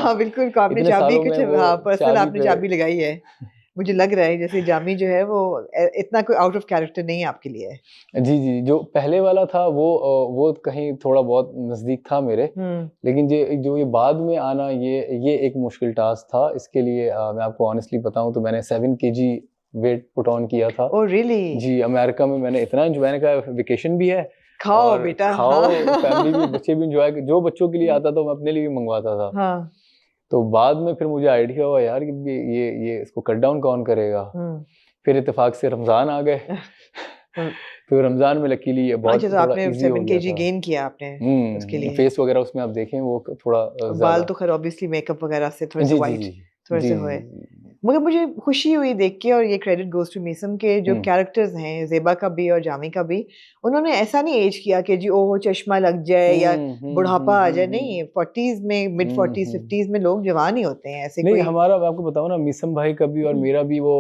हाँ बिल्कुल, को आपने इतने चाबी सालों में कुछ, वो हाँ पर्सनल चाबी आपने पे चाबी लगाई है। मुझे लग रहा है जैसे जामी जो है वो इतना कोई आउट ऑफ कैरेक्टर नहीं है आपके लिए। जी, जी, जो पहले वाला था वो कहीं थोड़ा बहुत नज़दीक था मेरे, लेकिन जो ये बाद में आना ये एक मुश्किल टास्क था। इसके लिए मैं आपको ऑनेस्टली बताऊँ तो मैंने 7 केजी वेट पुट ऑन किया था। Oh really? जी, अमेरिका में मैंने इतना एन्जॉय, मैंने कहा वेकेशन भी है खाओ और बेटा, हाँ। खाओ, फैमिली भी, बच्चे भी एन्जॉय, जो बच्चों के लिए आता था मैं अपने लिए भी मँगवाता था। हाँ। तो बाद में फिर मुझे आइडिया हुआ यार कि ये इसको कट डाउन कौन करेगा? फिर इत्तेफ़ाक से रमज़ान आ गए। तो रमज़ान में लकीली ये अच्छा, बहुत तो थोड़ा आपने ईज़ी हो 7 गया केजी था। गेन किया आपने उसके लिए। फेस वगैरह उसमें आप देखें वो थोड़ा बाल ज़्यादा। तो खैर ऑब्वियसली मेकअप वगैरह से थोड़े से जी, जी, वाइट जी। थोड़े जी, से जी, हुए। जी। मगर मुझे खुशी हुई देख के, और ये क्रेडिट गोज़ टू मीसम के जो हुँ। कैरेक्टर्स हैं, ज़ेबा का भी और जामी का भी, उन्होंने ऐसा नहीं एज किया कि जी ओह चश्मा लग जाए या हुँ, हुँ, हुँ, बुढ़ापा आ हुँ, जाए, हुँ। नहीं 40s में, मिड हुँ, 40s हुँ। 50s में लोग जवान ही होते हैं, ऐसे नहीं, कोई। हमारा मैं आपको बताऊँ ना, मीसम भाई का भी और मेरा भी वो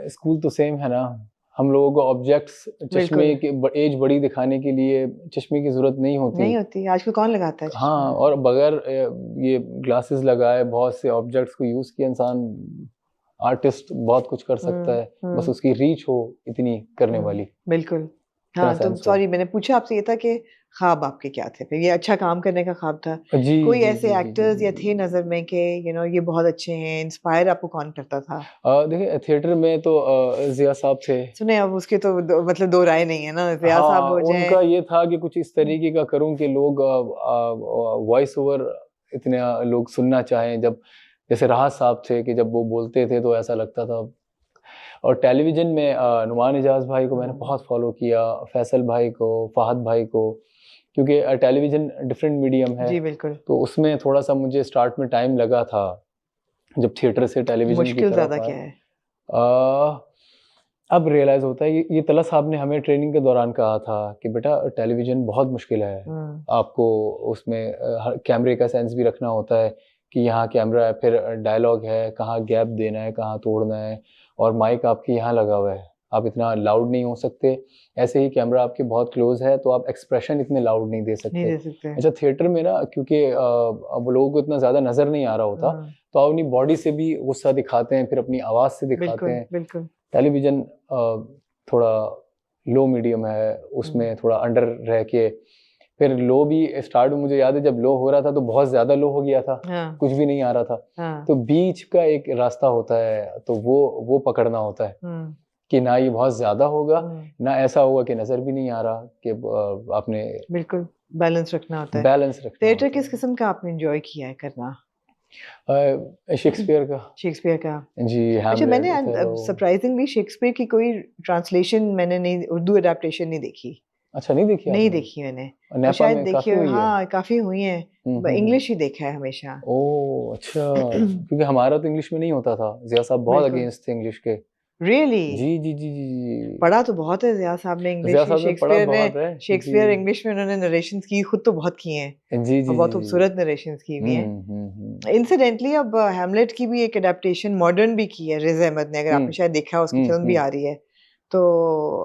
स्कूल तो सेम है ना। हम लोगों को ऑब्जेक्ट्स, चश्मे बिल्कुल, के एज बड़ी दिखाने के लिए चश्मे की ज़रूरत नहीं होती। नहीं होती, आजकल कौन लगाता है चश्मा? हाँ, और बगैर ये ग्लासेस लगाए बहुत से ऑब्जेक्ट्स को यूज़ किए इंसान, आर्टिस्ट बहुत कुछ कर सकता हुँ, है, बस हुँ। उसकी रीच हो इतनी करने वाली, बिल्कुल। इतना हाँ, तो सेंस हो। सॉरी मैंने पूछा आपसे ये था कि ख्वाब आपके क्या थे? फिर ये अच्छा काम करने का ख्वाब था। जी, कोई जी, ऐसे जी, जी, जी, एक्टर्स जी, या जी, थे जी। नज़र में कि ये बहुत अच्छे हैं, इंस्पायर आपको कौन करता था? देखिए थिएटर में तो ज़िया साहब थे। सुने अब उसके तो मतलब 2 राय नहीं है ना, ज़िया साहब हाँ, हो उनका जाएँ। ये था कि कुछ इस तरीके का करूँ कि लोग वॉइस ओवर इतने लोग सुनना चाहें, जब जैसे राहत साहब थे कि जब वो बोलते थे तो ऐसा लगता था। और टेलीविज़न में नुमान इजाज़ भाई को मैंने बहुत फ़ॉलो किया, फैसल भाई को, फ़हद भाई को, क्योंकि टेलीविज़न डिफरेंट मीडियम है, जी, बिल्कुल। तो उसमें थोड़ा-सा मुझे स्टार्ट में टाइम लगा था, जब थिएटर से टेलीविज़न की मुश्किल तरफ ज़्यादा आए। क्या है? अब रियलाइज़ होता है, ये तलत साहब ने हमें ट्रेनिंग के दौरान कहा था कि बेटा टेलीविज़न बहुत मुश्किल है। हुँ, आपको उसमें कैमरे का सेंस भी रखना होता है कि यहाँ कैमरा है, फिर डायलॉग है, कहाँ गैप देना है, कहाँ तोड़ना है, और माइक आपके यहाँ लगा हुआ है। आप इतना लाउड नहीं हो सकते। ऐसे ही कैमरा आपके बहुत क्लोज़ है, तो आप एक्सप्रेशन इतने लाउड नहीं दे नहीं सकते। दे सकते। अच्छा, थिएटर में ना, क्योंकि अब लोगों को इतना ज़्यादा नज़र नहीं आ रहा होता, हुँ, तो आप अपनी बॉडी से भी गुस्सा दिखाते हैं, फिर अपनी आवाज़ से दिखाते बिल्कुल, हैं। बिल्कुल। टेलीविज़न थोड़ा लो मीडियम है, हुँ, उसमें थोड़ा अंडर रह के, फिर लो भी स्टार्ट में मुझे याद है जब लो हो रहा था तो बहुत ज़्यादा लो हो गया था, हाँ, कुछ भी नहीं आ रहा था। हाँ। तो बीच का एक रास्ता होता है, तो वो पकड़ना होता है हुँ, कि ना ये बहुत ज़्यादा होगा, हुँ, ना ऐसा होगा कि नज़र भी नहीं आ रहा कि आपने बिल्कुल, बैलेंस रखना होता है। बैलेंस रखना थिएटर होता किस है। किस्म का आपने एन्जॉय किया है करना? शेक्सपियर का। शेक्सपियर का। जी, अच्छा, मैंने हैमलेट, ओथेलो। सरप्राइज़िंगली शेक्सपियर की कोई ट्रांसलेशन मैंने नहीं, उर्दू एडaptation नहीं देखी। अच्छा, नहीं देखी नहीं आपने? देखी मैंने, और नेपा शायद में देखी काफ़ी हो, हुई है। हाँ, काफ़ी हुई हैं। हुँ, हुँ, हुँ। इंग्लिश ही देखा है हमेशा। ओह! अच्छा, क्योंकि हमारा तो इंग्लिश में नहीं होता था। ज़िया साहब बहुत बिल्कुल। अगेंस्ट थे इंग्लिश के। रियली? जी, जी, जी, जी, जी। पढ़ा तो बहुत है ज़िया साहब ने ज़िया इंग्लिश, साहब ने पढ़ा बहुत है। शेक्सपियर जी। इंग्लिश में उन्होंने नरेशंस की, खुद तो बहुत किए हैं, जी, और जी, बहुत जी, जी। खूबसूरत नरेशंस की हुई हैं। हुँ, हुँ, हुँ। इंसिडेंटली अब हैमलेट की भी एक एडaptation मॉडर्न भी की है रिज़ अहमद ने, अगर हुँ, आपने शायद देखा हो, उसकी हुँ, फ़िल्म भी हुँ, आ रही है। तो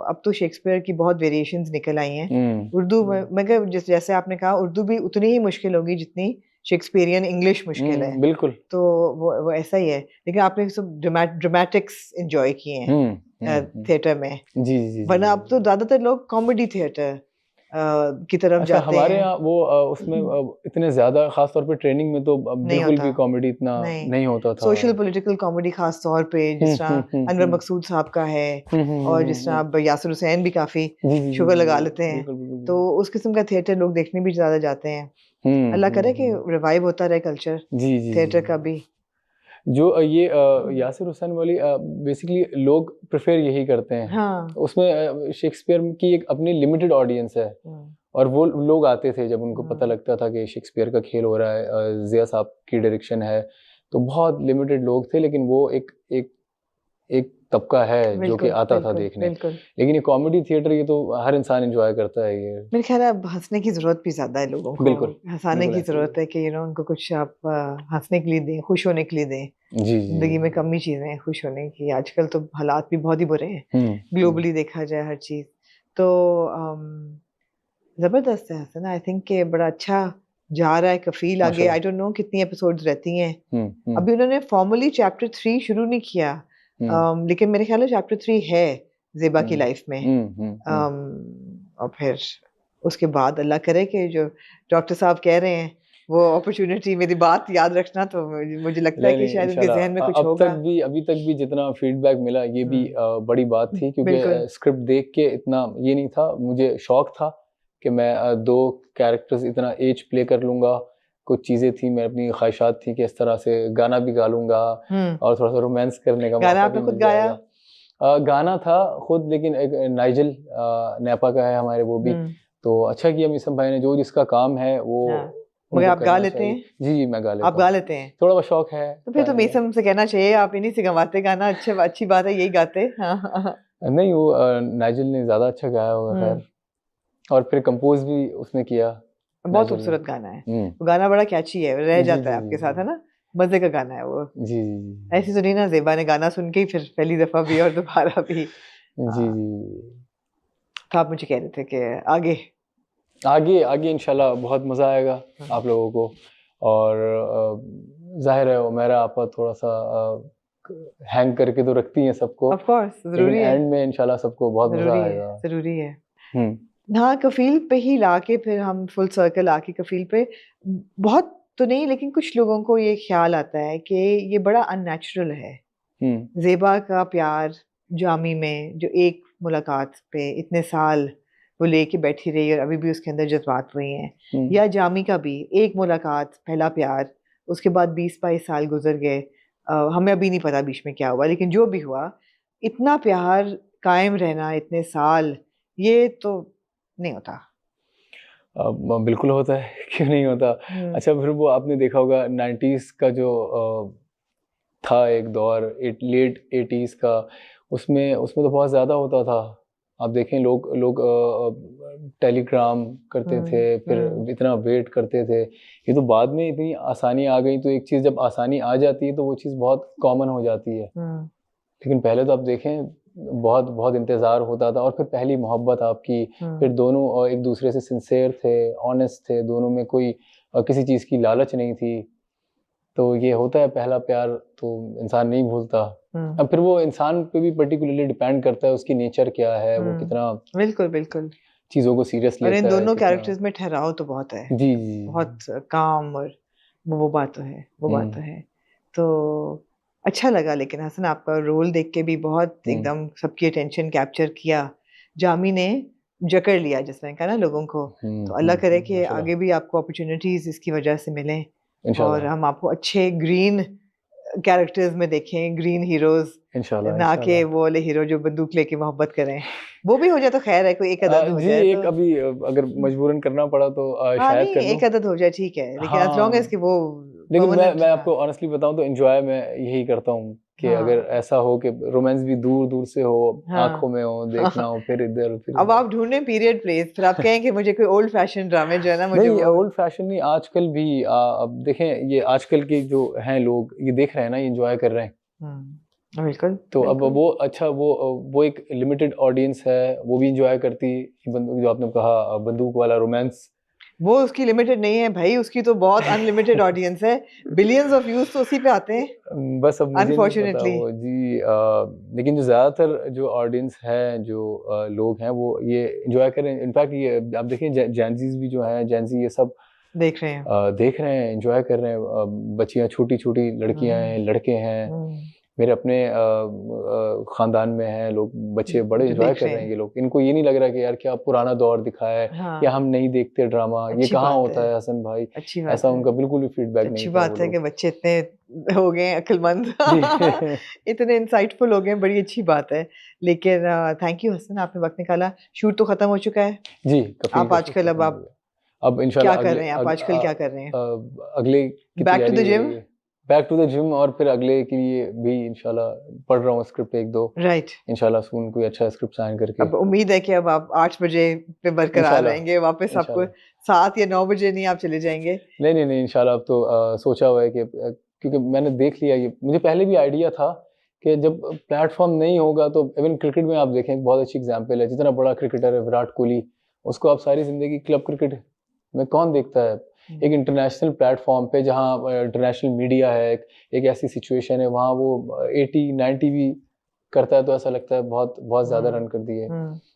अब तो शेक्सपियर की बहुत वेरिएशंस निकल आई हैं। हुँ। उर्दू में मगर जैसे आपने कहा, उर्दू भी उतनी ही मुश्किल होगी जितनी शेक्सपियरियन इंग्लिश मुश्किल है। बिल्कुल। तो वो ऐसा ही है। लेकिन आपने सब ड्रामेटिक्स एन्जॉय किए हैं हुँ, हुँ, हुँ। थिएटर में। जी, जी, जी, जी, वरना अब तो जी। ज़्यादातर लोग कॉमेडी थिएटर की तरफ अच्छा, जाते हमारे हैं। यहाँ वो उसमें इतने ज़्यादा ख़ास तौर पे ट्रेनिंग में तो नहीं बिल्कुल होता। भी कॉमेडी इतना नहीं, नहीं होता था। सोशल पॉलिटिकल कॉमेडी ख़ास तौर पे हुँ, जिस तरह हुँ, हुँ, अनवर हुँ। मकसूद साहब का है, हुँ, हुँ, हुँ, और हुँ, जिस तरह हुँ। अब यासिर हुसैन भी काफ़ी जी, जी, जी, शुगर जी, लगा जी। लेते हैं। बिल्कुल, बिल्कुल, तो बिल्कुल। उस किस्म का थिएटर लोग देखने भी ज़्यादा जाते हैं। हुँ, अल्लाह हुँ, करे कि हुँ। रिवाइव होता रहे कल्चर जी, जी, जी, थिएटर का जी। भी। जो ये यासिर हुसैन वाली बेसिकली लोग प्रेफ़र यही करते हैं। हाँ। उसमें शेक्सपियर की एक अपनी लिमिटेड ऑडियंस है, हुँ, और वो लोग आते थे जब उनको पता हुँ। लगता था कि शेक्सपियर का खेल हो रहा है, ज़िया साहब की डायरेक्शन है, तो बहुत लिमिटेड लोग थे, लेकिन वो एक एक एक तबका है जो कि बिल्कुल, आता था बिल्कुल, देखने। बिल्कुल। लेकिन ये कॉमेडी थिएटर ये तो हर इंसान एन्जॉय करता है ये। मेरे ख़्याल है अब हँसने की ज़रूरत भी ज़्यादा है लोगों को। बिल्कुल, हँसाने बिल्कुल की ऐसा ही ज़रूरत है। है कि उनको कुछ आप हँसने के लिए दें, खुश होने के लिए दें। जी, जी, ज़िंदगी में जी। कम ही चीज़ें हैं खुश होने की। आजकल तो हालात भी बहुत ही बुरे हैं, हुँ, हुँ। ग्लोबली देखा जाए हर चीज़। तो ज़बरदस्त है हसन, आई थिंक कि बड़ा अच्छा जा रहा है, कफील आगे माशाल्लाह। आई डोंट नो कितनी एपिसोड्स रहती हैं। हम्म। अभी उन्होंने फॉर्मली चैप्टर 3 शुरू नहीं किया, लेकिन मेरे ख्याल है चैप्टर 3 है ज़ेबा की लाइफ में। और फिर उसके बाद अल्लाह करे कि जो डॉक्टर साहब कह रहे हैं वो अपॉर्चुनिटी, मेरी बात याद रखना, तो मुझे लगता है कि नहीं शायद उनके इंशाल्लाह जहन में कुछ अब होगा। तक भी अभी तक भी जितना फीडबैक मिला ये भी बड़ी बात थी, क्योंकि बिल्कुल। स्क्रिप्ट देख के इतना ये नहीं था, मुझे शौक था कि मैं दो कैरेक्टर्स इतना एज प्ले कर लूँगा। कुछ चीज़ें थी, मैं अपनी ख्वाहिशात थी कि इस तरह से गाना भी गा लूँगा और थोड़ा सा रोमांस करने का गाना मौका आपने भी खुद मिल गाया? जाएगा। गाना था खुद, लेकिन एक नाइजल नेपा का है हमारे, वो भी तो अच्छा किया मीसम भाई ने, जो जिसका काम है वो मगर उनको आप गा करना लेते चाहिए। हैं? जी मैं गा लेता आप गा हूँ, लेते हैं? थोड़ा बहुत शौक है तो फिर तो गाने का। मीसम से कहना चाहिए आप इन्हीं से गवाते गाना, अच्छी बात है, यही गाते। नहीं वो नाइजल ने ज़्यादा अच्छा गाया होगा खैर, और फिर कंपोज भी उसने किया बहुत नाइजल ने। खूबसूरत गाना है वो, गाना बड़ा कैची है, रह जी जाता जी है आपके साथ, जी है ना, मजे का गाना है वो। जी जी ऐसी सुनी ना ज़ेबा ने गाना सुन के ही फिर पहली दफा भी और दोबारा भी। जी। तो आप मुझे कह रहे थे कि आगे आगे आगे इंशाल्लाह बहुत मज़ा आएगा आप लोगों को, और जाहिर है मेरा आपा थोड़ा सा हैंग करके तो रखती हैं सबको, ऑफ कोर्स लेकिन जरूरी है, एंड में इंशाल्लाह सबको बहुत मज़ा जरूरी है, आएगा। जरूरी है। हम्म हाँ, कफील पे ही लाके फिर हम फुल सर्कल आके कफील पे, बहुत तो नहीं लेकिन कुछ लोगों को ये ख्याल आता है कि ये बड़ा अननेचुरल है। ज़ेबा का प्यार जामी में, जो एक मुलाकात पे इतने साल वो लेके बैठी रही और अभी भी उसके अंदर जज्बात वही हैं, या जामी का भी एक मुलाकात, पहला प्यार, उसके बाद 20-22 साल गुजर गए, हमें अभी नहीं पता बीच में क्या हुआ, लेकिन जो भी हुआ, इतना प्यार कायम रहना इतने साल, ये तो नहीं होता। बिल्कुल होता है क्यों नहीं होता। अच्छा फिर वो आपने देखा होगा 90s का जो था एक दौर, लेट 80s का, उसमें उसमें तो बहुत ज़्यादा होता था। आप देखें लोग लोग टेलीग्राम करते थे, फिर इतना वेट करते थे। ये तो बाद में इतनी आसानी आ गई, तो एक चीज़ जब आसानी आ जाती है तो वो चीज़ बहुत कॉमन हो जाती है। लेकिन पहले तो आप देखें बहुत बहुत इंतज़ार होता था, और फिर पहली मोहब्बत आपकी, फिर दोनों एक दूसरे से सिंसेयर थे, ऑनेस्ट थे, दोनों में कोई किसी चीज़ की लालच नहीं थी। तो ये होता है पहला प्यार, तो इंसान नहीं भूलता। अब फिर वो इंसान पे भी पर्टिकुलरली डिपेंड करता है, उसकी नेचर क्या है, वो कितना बिल्कुल बिल्कुल चीज़ों को सीरियस और लेता इन है, दोनों कितना। कैरेक्टर्स में ठहराव तो बहुत है, जी जी बहुत काम, और वो बात तो है, वो बात तो है। तो अच्छा लगा, लेकिन हसन आपका रोल देख के भी बहुत एकदम सबकी अटेंशन कैप्चर किया, जामी ने जकड़ लिया जिसने कहा ना लोगों को। तो अल्लाह करे कि आगे भी आपको अपॉर्चुनिटीज इसकी वजह से मिलें, और हम आपको अच्छे ग्रीन कैरेक्टर्स में देखें, ग्रीन हीरोज, ना कि वो वाले हीरो जो बंदूक लेके मोहब्बत करें। वो भी हो जाए तो खैर है, कोई एक अदद हो जी जाए एक तो अभी अगर मजबूरन करना पड़ा तो हाँ शायद नहीं, कर लूं। एक अदद हो जाए ठीक है, लेकिन as long as कि वो लेकिन मैं permanent, आपको ऑनेस्टली बताऊं तो एंजॉय मैं यही करता हूं कि अगर ऐसा हो कि रोमांस भी दूर दूर से हो, आंखों में हो, देखना हो, फिर इधर फिर अब आप ढूंढें पीरियड प्लेस, फिर आप कहें कि मुझे कोई ओल्ड फैशन ड्रामे जो है ना, मुझे नहीं वो ओल्ड फैशन नहीं, आजकल भी अब देखें ये आजकल के जो हैं लोग ये देख रहे हैं ना, ये एंजॉय कर रहे हैं। बिल्कुल। तो अब वो अच्छा वो एक लिमिटेड ऑडियंस है, वो भी एंजॉय करती, जो आपने कहा बंदूक वाला रोमांस, वो उसकी लिमिटेड नहीं है भाई, उसकी तो बहुत अनलिमिटेड ऑडियंस है, बिलियंस ऑफ व्यूज तो उसी पे आते हैं। बस अब मुझे नहीं पता अनफॉर्चुनेटली वो जी। लेकिन जो ज़्यादातर जो ऑडियंस है, जो लोग हैं, वो ये एंजॉय कर रहे हैं। इनफैक्ट ये आप देखें जेंजीज भी जो हैं, जेंजी ये सब देख रहे हैं, एंजॉय कर रहे हैं। बच्चियां, छोटी छोटी लड़कियां हैं, लड़के हैं, मेरे अपने खानदान में हैं लोग, बच्चे बड़े एंजॉय कर रहे हैं। ये लोग, इनको ये नहीं लग रहा कि यार क्या पुराना दौर दिखा है, या हम नहीं देखते ड्रामा, ये कहाँ होता है हसन भाई, अच्छी बात ऐसा है, उनका बिल्कुल भी फीडबैक नहीं अच्छी था। बात है कि बच्चे इतने हो गए अक्लमंद इतने इंसाइटफुल हो गए, बड़ी अच्छी बात है। लेकिन थैंक यू हसन, आपने वक्त निकाला। शूट तो खत्म हो चुका है जी, कफील आप का आजकल, अब इंशाल्लाह क्या कर रहे हैं, आप आजकल क्या कर रहे हैं? अगले की बैक टू द तैयारी हो जिम? रही है, बैक टू द जिम, और फिर अगले के लिए भी इंशाल्लाह पढ़ रहा हूँ स्क्रिप्ट एक दो, राइट। इंशाल्लाह सून कोई अच्छा स्क्रिप्ट साइन करके। अब उम्मीद है कि अब आप 8 बजे पे बरकरार रहेंगे वापस, आपको 7 या 9 बजे नहीं आप चले जाएंगे? नहीं इंशाल्लाह अब तो सोचा हुआ है कि क्योंकि मैंने देख लिया, ये मुझे पहले भी आइडिया था कि जब प्लेटफॉर्म नहीं होगा तो इवन क्रिकेट में आप देखें, एक बहुत अच्छी एग्जांपल है, जितना बड़ा क्रिकेटर है विराट कोहली, उसको आप सारी जिंदगी क्लब क्रिकेट में कौन देखता है। एक इंटरनेशनल प्लेटफॉर्म पे जहाँ इंटरनेशनल मीडिया है, एक ऐसी सिचुएशन है वहाँ वो 80-90 भी करता है तो ऐसा लगता है बहुत बहुत ज़्यादा रन कर दिए।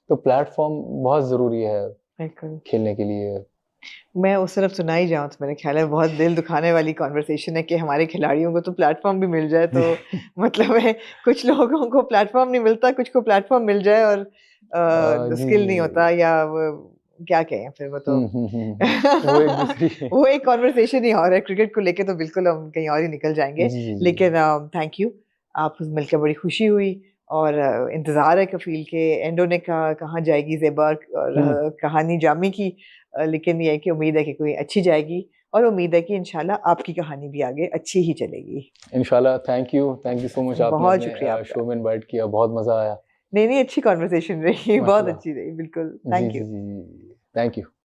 तो प्लेटफॉर्म बहुत ज़रूरी है खेलने के लिए। मैं उस तरफ सुना ही जाऊँ तो मेरे ख्याल है बहुत दिल दुखाने वाली कॉन्वर्सेशन है कि हमारे खिलाड़ियों को तो प्लेटफॉर्म भी मिल जाए तो मतलब है कुछ लोगों को प्लेटफॉर्म नहीं मिलता, कुछ को प्लेटफॉर्म मिल जाए और स्किल नहीं होता या वो क्या कहें फिर वो तो वो एक कॉन्वर्सेशन ही और है। क्रिकेट को लेके तो बिल्कुल हम कहीं और ही निकल जाएंगे, लेकिन थैंक यू, आपसे मिलकर बड़ी खुशी हुई और इंतज़ार है कफील के एंडो ने कहाँ जाएगी ज़ेबा और कहानी जामी की, लेकिन ये है कि उम्मीद है कि कोई अच्छी जाएगी और उम्मीद है कि इंशाल्लाह आपकी कहानी भी आगे अच्छी ही चलेगी इंशाल्लाह। थैंक यू सो मच, आपने बहुत शुक्रिया शो में इनवाइट किया, बहुत मज़ा आया। नहीं अच्छी कॉन्वर्सेशन रही, बहुत अच्छी रही, बिल्कुल। Thank you. Thank you.